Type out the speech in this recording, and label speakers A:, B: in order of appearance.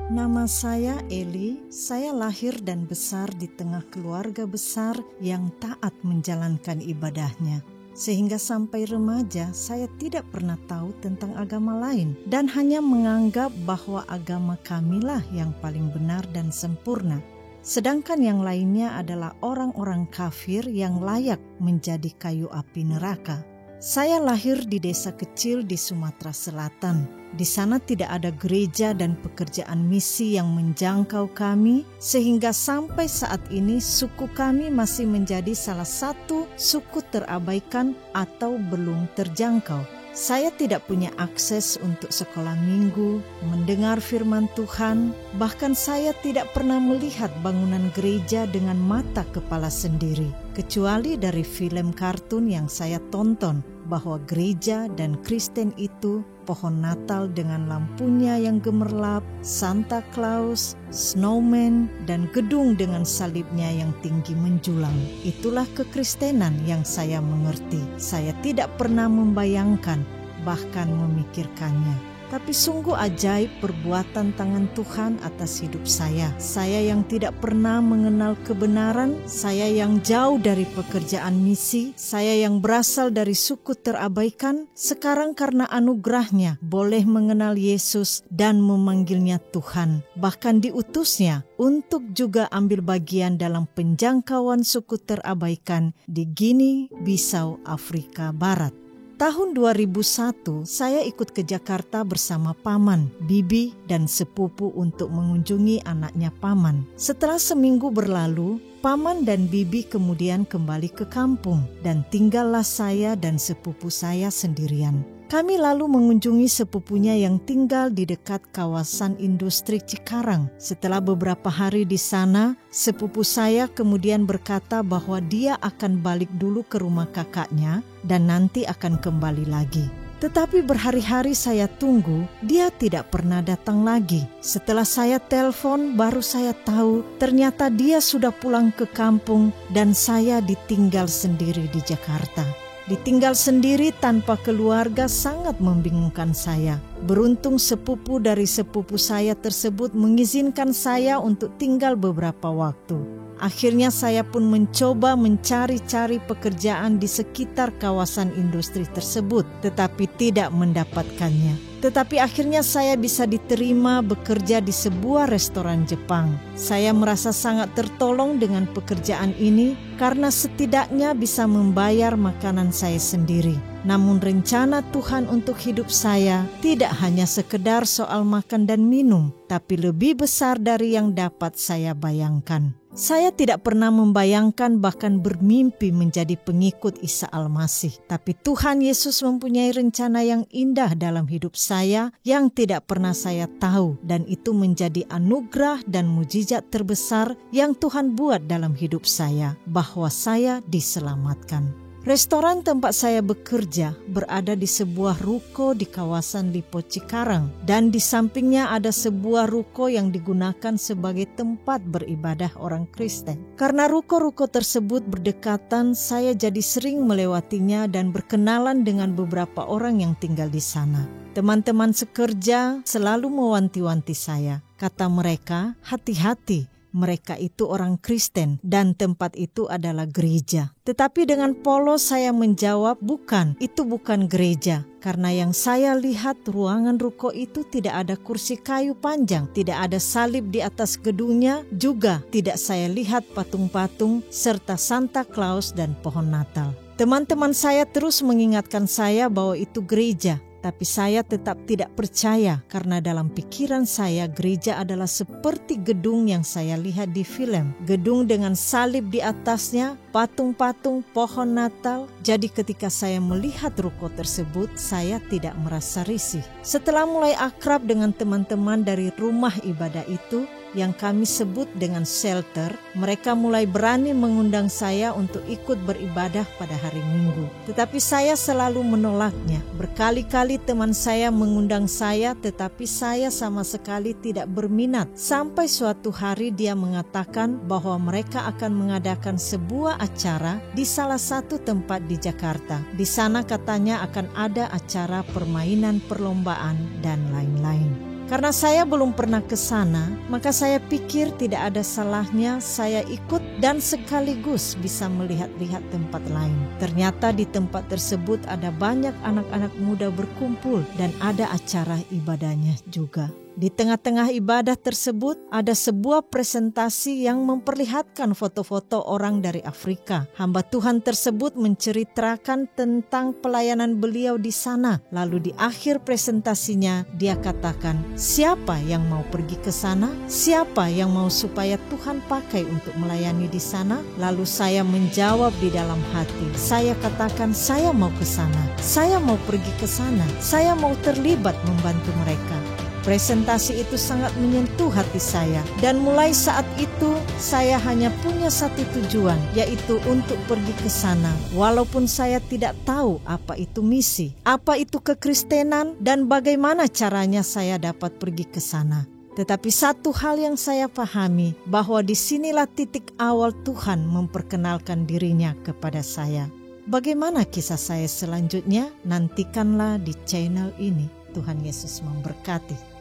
A: Nama saya Eli. Saya lahir dan besar di tengah keluarga besar yang taat menjalankan ibadahnya. Sehingga sampai remaja saya tidak pernah tahu tentang agama lain dan hanya menganggap bahwa agama kamilah yang paling benar dan sempurna. Sedangkan yang lainnya adalah orang-orang kafir yang layak menjadi kayu api neraka. Saya lahir di desa kecil di Sumatera Selatan. Di sana tidak ada gereja dan pekerjaan misi yang menjangkau kami, sehingga sampai saat ini suku kami masih menjadi salah satu suku terabaikan atau belum terjangkau. Saya tidak punya akses untuk sekolah minggu, mendengar firman Tuhan, bahkan saya tidak pernah melihat bangunan gereja dengan mata kepala sendiri, kecuali dari film kartun yang saya tonton, bahwa gereja dan Kristen itu pohon Natal dengan lampunya yang gemerlap, Santa Claus, snowman, dan gedung dengan salibnya yang tinggi menjulang. Itulah kekristenan yang saya mengerti. Saya tidak pernah membayangkan, bahkan memikirkannya. Tapi sungguh ajaib perbuatan tangan Tuhan atas hidup saya. Saya yang tidak pernah mengenal kebenaran, saya yang jauh dari pekerjaan misi, saya yang berasal dari suku terabaikan, sekarang karena anugerahnya boleh mengenal Yesus dan memanggilnya Tuhan. Bahkan diutusnya untuk juga ambil bagian dalam penjangkauan suku terabaikan di Guinea, Bissau, Afrika Barat. Tahun 2001, saya ikut ke Jakarta bersama paman, bibi, dan sepupu untuk mengunjungi anaknya paman. Setelah seminggu berlalu, paman dan bibi kemudian kembali ke kampung dan tinggallah saya dan sepupu saya sendirian. Kami lalu mengunjungi sepupunya yang tinggal di dekat kawasan industri Cikarang. Setelah beberapa hari di sana, sepupu saya kemudian berkata bahwa dia akan balik dulu ke rumah kakaknya dan nanti akan kembali lagi. Tetapi berhari-hari saya tunggu, dia tidak pernah datang lagi. Setelah saya telepon, baru saya tahu ternyata dia sudah pulang ke kampung dan saya ditinggal sendiri di Jakarta. Ditinggal sendiri tanpa keluarga sangat membingungkan saya. Beruntung sepupu dari sepupu saya tersebut mengizinkan saya untuk tinggal beberapa waktu. Akhirnya saya pun mencoba mencari-cari pekerjaan di sekitar kawasan industri tersebut, tetapi tidak mendapatkannya. Tetapi akhirnya saya bisa diterima bekerja di sebuah restoran Jepang. Saya merasa sangat tertolong dengan pekerjaan ini karena setidaknya bisa membayar makanan saya sendiri. Namun rencana Tuhan untuk hidup saya tidak hanya sekedar soal makan dan minum, tapi lebih besar dari yang dapat saya bayangkan. Saya tidak pernah membayangkan bahkan bermimpi menjadi pengikut Isa Al-Masih. Tapi Tuhan Yesus mempunyai rencana yang indah dalam hidup saya yang tidak pernah saya tahu. Dan itu menjadi anugerah dan mujizat terbesar yang Tuhan buat dalam hidup saya, bahwa saya diselamatkan. Restoran tempat saya bekerja berada di sebuah ruko di kawasan Lipo Cikarang dan di sampingnya ada sebuah ruko yang digunakan sebagai tempat beribadah orang Kristen. Karena ruko-ruko tersebut berdekatan, saya jadi sering melewatinya dan berkenalan dengan beberapa orang yang tinggal di sana. Teman-teman sekerja selalu mewanti-wanti saya. Kata mereka, hati-hati. Mereka itu orang Kristen dan tempat itu adalah gereja. Tetapi dengan polos saya menjawab, bukan, itu bukan gereja. Karena yang saya lihat ruangan ruko itu tidak ada kursi kayu panjang, tidak ada salib di atas gedungnya, juga tidak saya lihat patung-patung serta Santa Claus dan pohon Natal. Teman-teman saya terus mengingatkan saya bahwa itu gereja. Tapi saya tetap tidak percaya karena dalam pikiran saya gereja adalah seperti gedung yang saya lihat di film. Gedung dengan salib di atasnya, patung-patung, pohon Natal. Jadi ketika saya melihat ruko tersebut, saya tidak merasa risih. Setelah mulai akrab dengan teman-teman dari rumah ibadah itu, yang kami sebut dengan shelter, mereka mulai berani mengundang saya untuk ikut beribadah pada hari Minggu. Tetapi saya selalu menolaknya. Berkali-kali teman saya mengundang saya, tetapi saya sama sekali tidak berminat. Sampai suatu hari dia mengatakan bahwa mereka akan mengadakan sebuah acara di salah satu tempat di Jakarta. Di sana katanya akan ada acara permainan perlombaan dan lain-lain. Karena saya belum pernah ke sana, maka saya pikir tidak ada salahnya saya ikut dan sekaligus bisa melihat-lihat tempat lain. Ternyata di tempat tersebut ada banyak anak-anak muda berkumpul dan ada acara ibadahnya juga. Di tengah-tengah ibadah tersebut ada sebuah presentasi yang memperlihatkan foto-foto orang dari Afrika. Hamba Tuhan tersebut menceritakan tentang pelayanan beliau di sana. Lalu di akhir presentasinya dia katakan, siapa yang mau pergi ke sana? Siapa yang mau supaya Tuhan pakai untuk melayani di sana? Lalu saya menjawab di dalam hati. Saya katakan, saya mau ke sana. Saya mau pergi ke sana. Saya mau terlibat membantu mereka. Presentasi itu sangat menyentuh hati saya, dan mulai saat itu saya hanya punya satu tujuan, yaitu untuk pergi ke sana. Walaupun saya tidak tahu apa itu misi, apa itu kekristenan, dan bagaimana caranya saya dapat pergi ke sana. Tetapi satu hal yang saya pahami, bahwa disinilah titik awal Tuhan memperkenalkan dirinya kepada saya. Bagaimana kisah saya selanjutnya? Nantikanlah di channel ini. Tuhan Yesus memberkati.